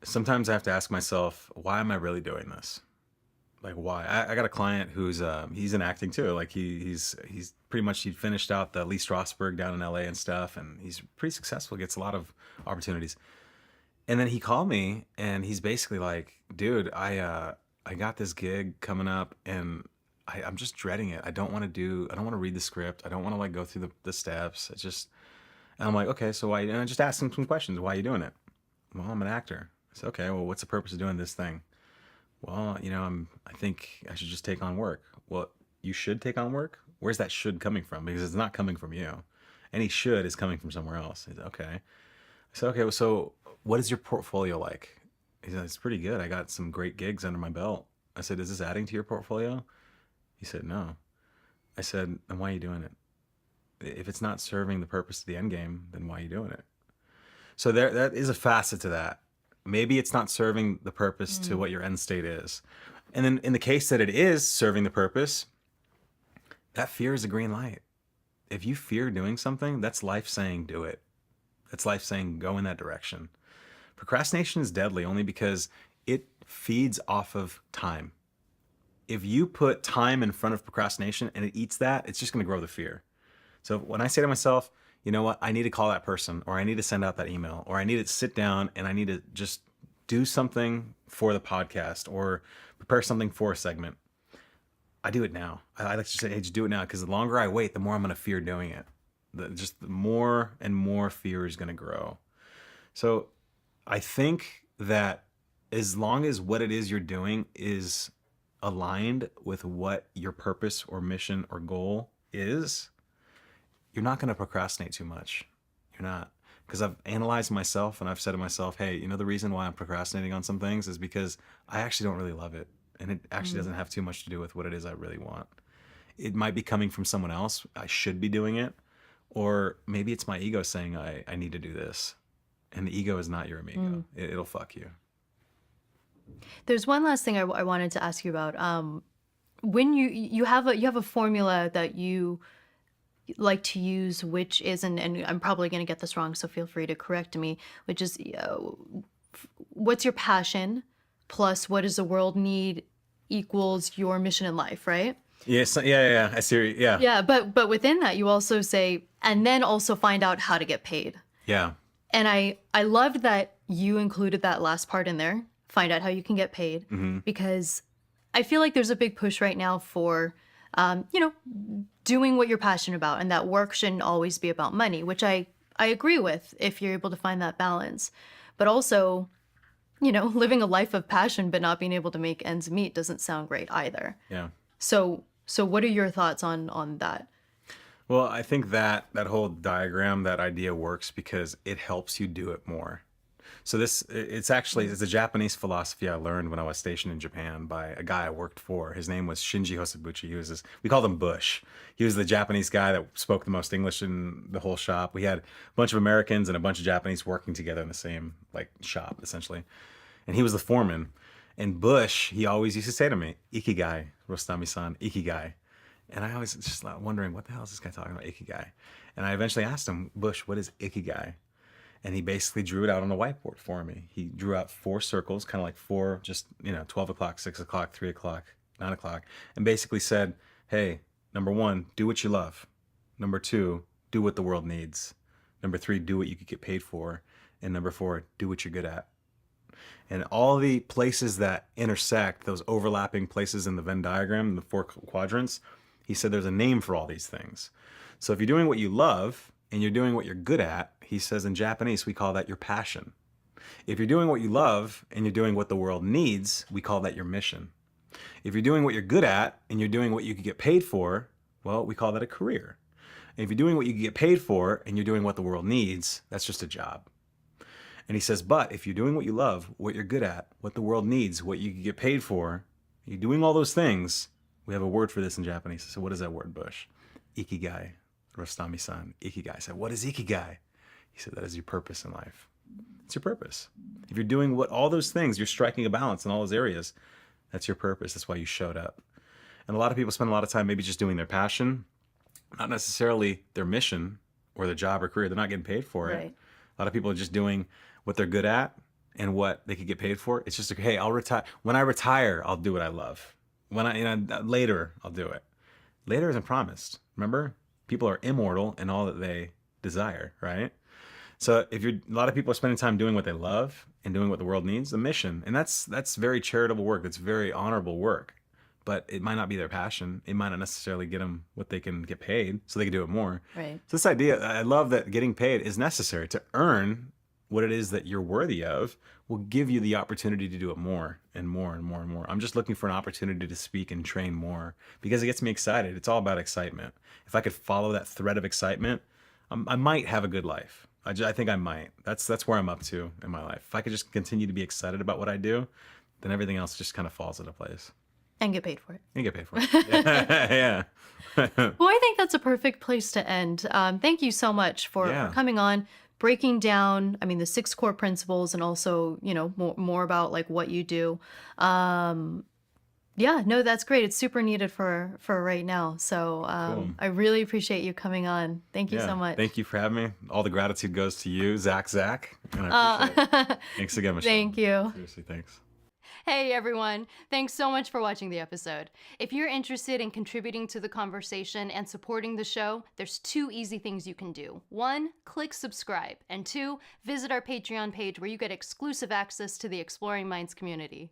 sometimes I have to ask myself, why am I really doing this? Like, why? I got a client who's he's in acting too. Like he's pretty much he finished out the Lee Strasberg down in LA and stuff, and he's pretty successful. Gets a lot of opportunities. And then he called me, and he's basically like, "Dude, I got this gig coming up, and I'm just dreading it. I don't want to read the script. I don't want to like go through the steps. It's just." And I'm like, "Okay, so why?" And I just asked him some questions. Why are you doing it? Well, I'm an actor. I said, "Okay, well, what's the purpose of doing this thing?" Well, I think I should just take on work. Well, you should take on work? Where's that should coming from? Because it's not coming from you. Any should is coming from somewhere else. He said, okay. I said, okay, well, so what is your portfolio like? He said, it's pretty good. I got some great gigs under my belt. I said, is this adding to your portfolio? He said, no. I said, then why are you doing it? If it's not serving the purpose of the end game, then why are you doing it? So that is a facet to that. Maybe it's not serving the purpose to what your end state is. And then in the case that it is serving the purpose, that fear is a green light. If you fear doing something, that's life saying do it. That's life saying go in that direction. Procrastination is deadly only because it feeds off of time. If you put time in front of procrastination and it eats that, it's just going to grow the fear. So when I say to myself, you know what, I need to call that person, or I need to send out that email, or I need to sit down and I need to just do something for the podcast or prepare something for a segment, I do it now. I like to say, hey, just do it now, because the longer I wait, the more I'm going to fear doing it. The more and more fear is going to grow. So I think that as long as what it is you're doing is aligned with what your purpose or mission or goal is, you're not going to procrastinate too much. You're not. Because I've analyzed myself and I've said to myself, hey, the reason why I'm procrastinating on some things is because I actually don't really love it. And it actually doesn't have too much to do with what it is I really want. It might be coming from someone else. I should be doing it. Or maybe it's my ego saying I need to do this. And the ego is not your amigo. It'll fuck you. There's one last thing I wanted to ask you about. When you have a formula that you like to use, which is, and I'm probably going to get this wrong, so feel free to correct me, which is what's your passion plus what does the world need equals your mission in life, right? Yes, yeah. I see. Yeah, Yeah, but within that, you also say, and then also find out how to get paid. yeah, And I loved that you included that last part in there, find out how you can get paid, because I feel like there's a big push right now for, doing what you're passionate about, and that work shouldn't always be about money, which I agree with if you're able to find that balance. But also, living a life of passion but not being able to make ends meet doesn't sound great either. yeah. So what are your thoughts on that? Well, I think that whole diagram, that idea works because it helps you do it more. So it's a Japanese philosophy I learned when I was stationed in Japan by a guy I worked for. His name was Shinji Hosobuchi. We called him Bush. He was the Japanese guy that spoke the most English in the whole shop. We had a bunch of Americans and a bunch of Japanese working together in the same shop, essentially. And he was the foreman. And Bush, he always used to say to me, Ikigai, Rostami-san, Ikigai. And I always just wondering, what the hell is this guy talking about, Ikigai? And I eventually asked him, Bush, what is Ikigai? And he basically drew it out on the whiteboard for me. He drew out 4 circles, kind of like 4, just, 12 o'clock, 6 o'clock, 3 o'clock, 9 o'clock, and basically said, hey, number 1, do what you love. Number 2, do what the world needs. Number 3, do what you could get paid for. And number 4, do what you're good at. And all the places that intersect, those overlapping places in the Venn diagram, the 4 quadrants, he said there's a name for all these things. So if you're doing what you love and you're doing what you're good at, he says in Japanese, we call that your passion. If you're doing what you love and you're doing what the world needs, we call that your mission. If you're doing what you're good at and you're doing what you could get paid for, well, we call that a career. And if you're doing what you can get paid for and you're doing what the world needs, that's just a job. And he says, but if you're doing what you love, what you're good at, what the world needs, what you can get paid for, you're doing all those things, we have a word for this in Japanese. So what is that word, Bush? Ikigai. Rostami-san, Ikigai. I said, what is Ikigai? He said, that is your purpose in life. It's your purpose. If you're doing all those things, you're striking a balance in all those areas, that's your purpose. That's why you showed up. And a lot of people spend a lot of time maybe just doing their passion, not necessarily their mission or their job or career. They're not getting paid for it. Right. A lot of people are just doing what they're good at, and what they could get paid for, it's just like, hey, I'll retire. When I retire, I'll do what I love. When later, I'll do it. Later isn't promised. Remember, people are immortal in all that they desire, right? So if a lot of people are spending time doing what they love and doing what the world needs, the mission, and that's very charitable work. That's very honorable work, but it might not be their passion. It might not necessarily get them what they can get paid, so they can do it more. Right. So this idea, I love that getting paid is necessary to earn what it is that you're worthy of. Will give you the opportunity to do it more and more and more and more. I'm just looking for an opportunity to speak and train more because it gets me excited. It's all about excitement. If I could follow that thread of excitement, I might have a good life. I think I might. That's where I'm up to in my life. If I could just continue to be excited about what I do, then everything else just kind of falls into place. And get paid for it. And get paid for it. Yeah. Well, I think that's a perfect place to end. Thank you so much for coming on, breaking down, I mean, the 6 core principles and also, more about like what you do. Yeah, no, that's great. It's super needed for right now. So Cool. I really appreciate you coming on. Thank you so much. Thank you for having me. All the gratitude goes to you, Zach, and I appreciate it. Thanks again, Michele. Thank you. Seriously, thanks. Hey everyone, thanks so much for watching the episode. If you're interested in contributing to the conversation and supporting the show, there's 2 easy things you can do. 1, click subscribe, and 2, visit our Patreon page where you get exclusive access to the Exploring Minds community.